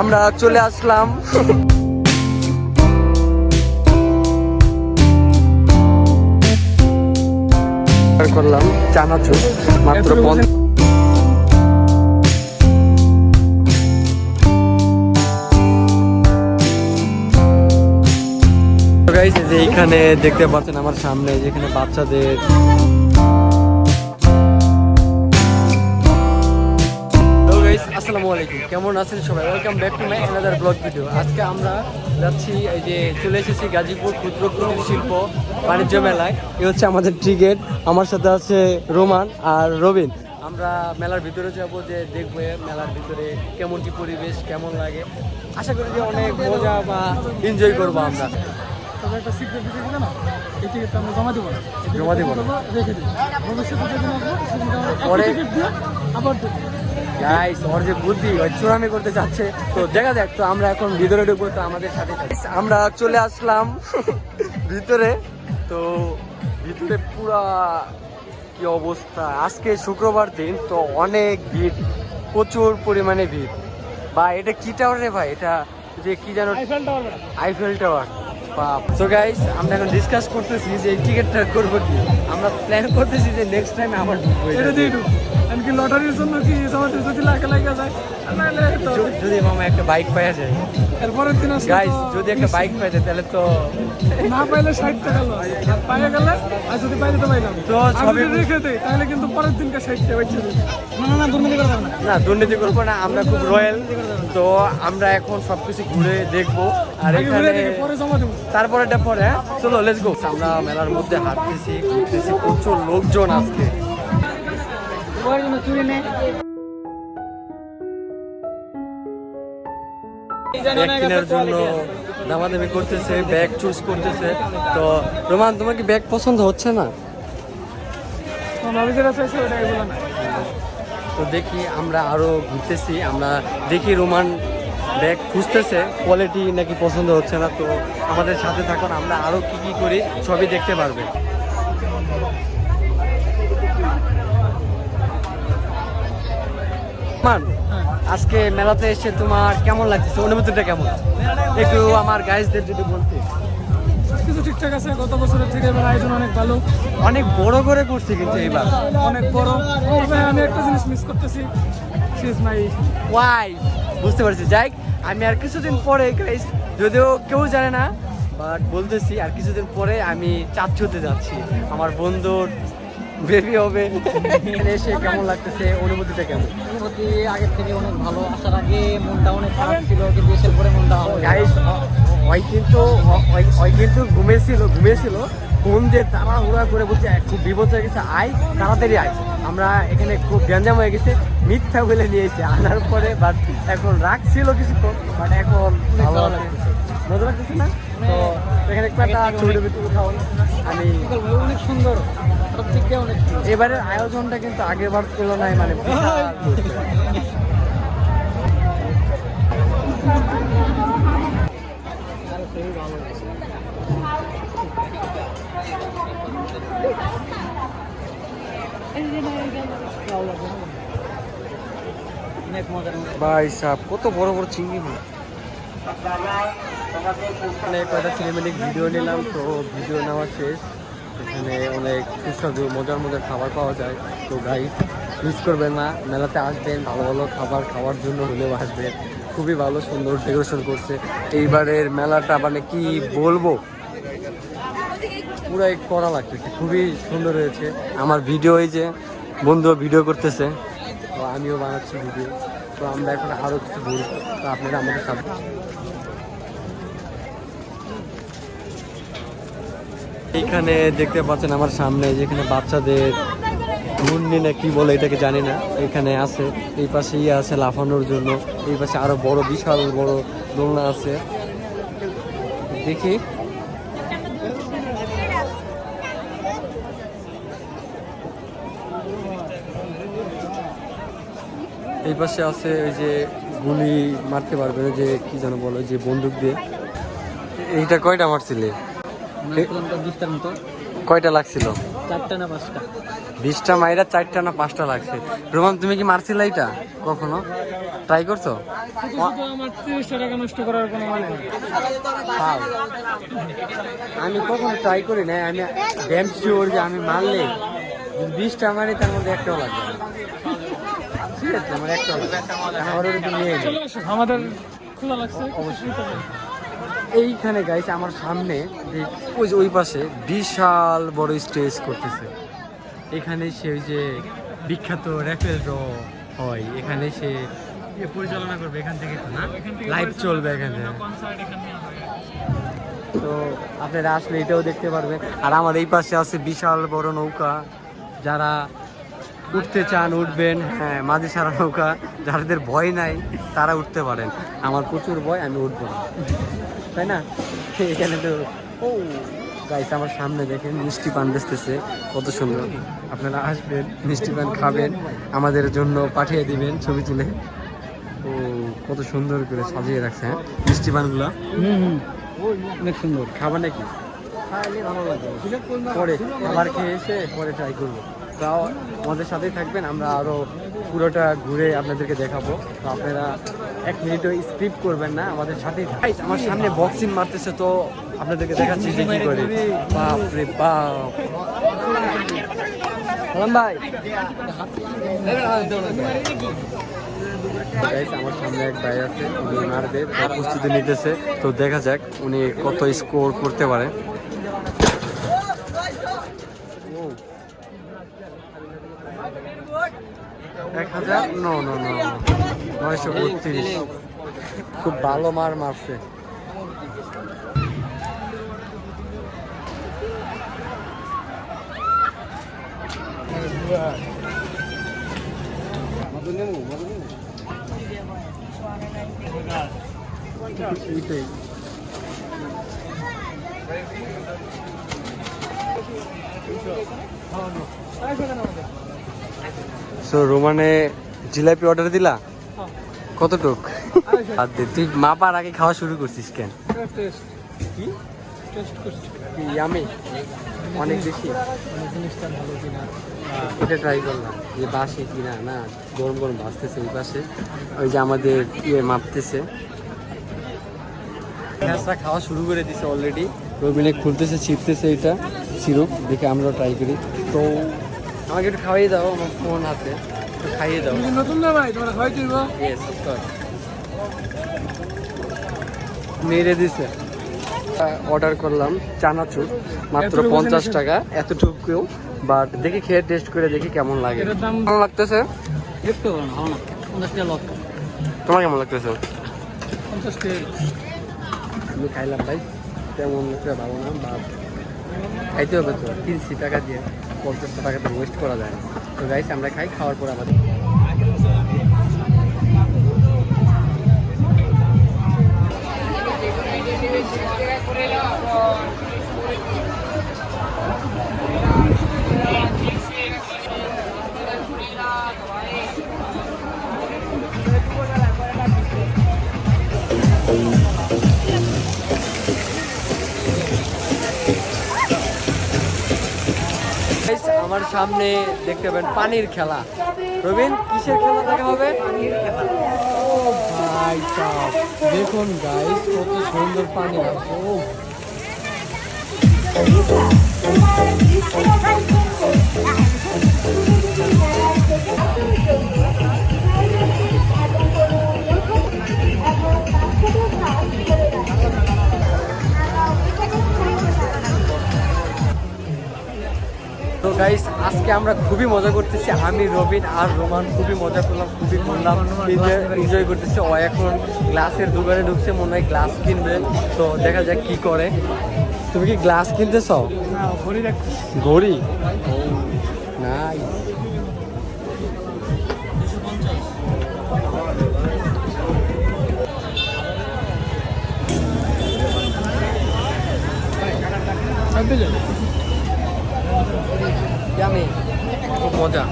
আমরা চলে আসলাম করলাম চানাচুর মাত্র এইখানে দেখতে পাচ্ছেন আমার সামনে যেখানে বাচ্চাদের আসসালামু আলাইকুম, কেমন আছেন সবাই? Welcome back to my another blog video. আজকে আমরা যাচ্ছি এই যে চলে এসেছি গাজীপুর ক্ষুদ্র কুটির শিল্প বাণিজ্য মেলায়। এই হচ্ছে আমাদের টিকিট, আমার সাথে আছে রোমান আর রবিন। আমরা মেলার ভিতরে যাব, যে দেখবো মেলার ভিতরে কেমন কি পরিবেশ, কেমন লাগে। আশা করি যে অনেক মজা বা এনজয় করবো আমরা। তবে একটা সিক্রেট দিতে গেলে না, এই টিকিটটা আমরা জমা দিব না, রেখে দিই। ভবিষ্যতে যেদিন আসবো সেদিন আমরা টিকিট দিয়ে আবার দেবো। গাইস, ওর যে বুদ্ধি, ওই চুরামি করতে যাচ্ছে, তো দেখা যাক। তো আমরা এখন ভিতরে ঢুকবো, তো আমাদের সাথে আমরা চলে আসলাম ভিতরে। তো ভিতরে পুরা কি অবস্থা, আজকে শুক্রবার দিন, তো অনেক ভিড়, প্রচুর পরিমাণে ভিড়। বা এটা কি টাওয়ার রে ভাই? এটা যে কি জানো, আইফেল টাওয়ার। সো গাইস, আমরা এখন ডিসকাস করতেছি যে এই টিকিটটা করবো কি। আমরা প্ল্যান করতেছি যে নেক্সট টাইম আবার ঢুকবো এটা দিয়ে ঢুকবো। এমনকি লটারির জন্য কি আমাদের যদি লাগে যায়, যদি মামা একটা বাইক পাওয়া যায়, এরপরের দিন গাইস যদি একটা বাইক পাওয়া যায় তাহলে তো না পাইলে 60 টাকা লস, আর পাইয়া গেলে আর যদি পাইলে তো পাইলাম। তো সবই রেখে দেয় তাহলে কিন্তু পরের দিনকে 60 টাকা বেচে দেবে। না দুর্নীতি করবো না, না দুর্নীতি করবো না, আমরা খুব রয়্যাল। তো আমরা এখন সবকিছু ঘুরে দেখবো, আর এখানে পরে জমা দেবো, তারপরে এটা পরে। চলো লেটস গো। আমরা মেলার মধ্যে হাঁটতেছি, ঘুরতেছি, প্রচুর লোকজন আজকে। ব্যাগ কেনার জন্য দামাদামি করতেছে, ব্যাগ চুজ করতেছে। তো রোমান, তোমার কি ব্যাগ পছন্দ হচ্ছে না? তো দেখি, আমরা আরো ঘুরতেছি, আমরা দেখি রোমান ব্যাগ খুঁজতেছে, কোয়ালিটি নাকি পছন্দ হচ্ছে না। তো আমাদের সাথে থাকুন, আমরা আরো কি কি করি সবই দেখতে পারবে। আজকে মেলাতে এসে তোমার কেমন লাগছে, অনুভূতিটা কেমন? একটু আমার গাইজদের যদি বলতে। কিছু ঠিকঠাক আছে, গত বছরের থেকে এবার আয়োজন অনেক ভালো, অনেক বড় করে করছে কিন্তু এবার অনেক বড়। তবে আমি একটা জিনিস মিস করতেছি, ওয়াই বুঝতে পারছি। যাই, আমি আর কিছুদিন পরে গাইজ, যদিও কেউ জানে না, বাট বলতেছি আর কিছুদিন পরে আমি চাচু হতে যাচ্ছি, আমার বন্ধুর বেবি হবে। এসে কেমন লাগতেছে, অনুভূতিটা কেমন? অনুভূতি আগের থেকে অনেক ভালো। আসার আগে মনটা অনেক খারাপ ছিল, কিন্তু এসে পরে মনটা ভালো। গাইস, ওই কিন্তু ঘুমিয়েছিল ফোন দিয়ে তাড়াহুড়া করে বলছে খুব বিপদ হয়ে গেছে, আয় তাড়াতাড়ি আয়। আমরা এখানে খুব গ্যাঞ্জাম হয়ে গেছে, মিথ্যা বলে নিয়েছে, আনার পরে বাট এখন রাখছিল কিছুক্ষণ, বাট এখন ভালো লাগতেছে, মজা লাগতেছে না? তো এখানে একটা ছবি উঠাও। আমি অনেক সুন্দর, সব দিক দিয়ে অনেক সুন্দর। এবারের আয়োজনটা কিন্তু আগের বার তুলনায় মানে ভাই সাহেব, কত বড় বড় চিংড়ি মাছ। এখানে কয়েকটা সিনেমেটিক ভিডিও নিলাম, তো ভিডিও নেওয়া শেষ। এখানে অনেক সুস্বাদু মজার খাবার পাওয়া যায়। তো গাইস, মিস করবেন না, মেলাতে আসবেন, ভালো ভালো খাবার খাওয়ার জন্য হলেও আসবেন। খুবই ভালো, সুন্দর ডেকোরেশন করছে এইবারের মেলাটা, মানে কি বলবো, পুরাই করা লাগতেছে, খুবই সুন্দর হয়েছে। আমার ভিডিও, এই যে বন্ধু ভিডিও করতেছে, তো আমিও বানাচ্ছি ভিডিও। তো আমরা এখন আরো কিছু ঘুরবো, তো আপনারা আমাদের সাথে। এইখানে দেখতে পাচ্ছেন আমার সামনে যেখানে বাচ্চাদের ঘূর্ণি না কি বলে এটাকে জানি না, এখানে আছে। এই পাশে আছে লাফানোর জন্য, এই পাশে আরো বড় বিশাল বড় দোলনা আছে। দেখি এই পাশে আছে ওই যে গুলি মারতে পারবে, যে কি যেন বলে, যে বন্দুক দিয়ে। এইটা কয়টা মারছিলে? কয়টা লাগছিল? 4টা না 5টা। 20টা মাইরা 4টা না 5টা লাগছে। রোমান তুমি কি মারছিলা এটা কখনো ট্রাই করছো? শুধু আমার 30 টাকা নষ্ট করার কোনো মানে নেই। আমি কখনো ট্রাই করি না, আমি ড্যাম শিওর যে আমি মারলে 20টা মারি তার মধ্যে একটাও লাগবে না। ঠিক আছে, আমার একটাও লাগবে আমার ওটা তো নিয়ে নিই। চলে আসো, আমাদের খোলা লাগছে অবশ্যই। এইখানে গাইস আমার সামনে ওই যে ওই পাশে বিশাল বড় স্টেজ করতেছে। এখানে সে ওই যে বিখ্যাত র্যাপের র হয়, এখানে সে পরিচালনা করবে এখান থেকে, তো না লাইভ চলবে এখানে। তো আপনারা আসলে এটাও দেখতে পারবেন। আর আমার এই পাশে আছে বিশাল বড় নৌকা, যারা উঠতে চান উঠবেন। হ্যাঁ, মাঝি সারা নৌকা, যাদের ভয় নাই তারা উঠতে পারেন। আমার প্রচুর ভয়, আমি উঠবো না, তাই না? এখানে তো ও গাইস আমার সামনে দেখেন মিষ্টি পান বেচতেছে, কত সুন্দর। আপনারা আসবেন, মিষ্টি পান খাবেন, আমাদের জন্য পাঠিয়ে দিবেন ছবি তুলে। ও কত সুন্দর করে সাজিয়ে রাখছে, হ্যাঁ মিষ্টি পানগুলো। অনেক সুন্দর। খাবার নাকি? খাইলে ভালো লাগবে। পরে খাবার খেয়ে এসে পরে ট্রাই করবো। তাও আমাদের সাথেই থাকবেন, আমরা আরও পুরোটা ঘুরে আপনাদেরকে দেখাবো। তো আপনারা 1 মিনিটও স্কিপ করবেন না, আমাদের সাথেই। আমার সামনে বক্সিং মারতেছে, তো আপনাদেরকে দেখাচ্ছি যে কি করে। বাপ রে বাপ, সালাম ভাই। Guys, আমার সামনে এক ভাই আছে, উনি মারবে, তার প্রস্তুতি নিতেছে। তো দেখা যাক উনি কত স্কোর করতে পারে। 932। খুব ভালো মার মারছে। সো রোমানে জিলাপি অর্ডার দিলা কতটুক? আর তুই মাপার আগে খাওয়া শুরু করছিস কেন? কি ইয়ামি অনেক বেশি, জিনিসটা ভালো কিনা এটা ট্রাই করলাম যে বাসি কিনা না। গরম গরম ভাসতেছে ওই পাশে, ওই যে আমাদের ইয়ে মাপতেছে। গ্যাসটা খাওয়া শুরু করে দিছে অলরেডি। রবিনে খুলতেছে, ছিপতেছে এটা সিরুপ, দেখে আমরাও ট্রাই করি। তো আমাকে একটু খাওয়াই দাও, আমার ফোন হাতে, একটু খাইয়ে দাও। নতুন না ভাই, তোমরা খাওয়াই দিব। ইয়েস মেরে দিছে। অর্ডার করলাম চানাচুর, মাত্র 50 টাকা, এতটুকু। বাট দেখি খেয়ে টেস্ট করে দেখি কেমন লাগে। এটার দাম কেমন লাগতেছে? একটু ভালো না, 50 টাকা লস। তোমার কেমন লাগতেছে? 50 টাকা। আমি খাইলাম ভাই, তেমন একটা ভালো না, বা খাইতে হবে তো, কিনছি টাকা দিয়ে, 50 টাকা তো ওয়েস্ট করা যায় না। তো গাইস আমরা খাই, খাওয়ার পর আমাদের আমার সামনে দেখতে পাবেন পানির খেলা। রবিন, কিসের খেলা দেখা হবে? পানির খেলা। ও ভাই সাহেব, দেখুন গাইস কত সুন্দর পানি আছে। ও তো গাইস আজকে আমরা খুবই মজা করতেছি, আমি রবিন আর রোমান খুবই মজা করলাম, খুবই ঘুরলাম, এনজয় করতেছি। ও এখন গ্লাসের দোকানে ঢুকছে, মনে হয় গ্লাস কিনবে। তো দেখা যাক কি করে। তুমি কি গ্লাস কিনতেছ? না, ঘড়ি রাখছি। ঘড়ি? নাই। খুব মজা।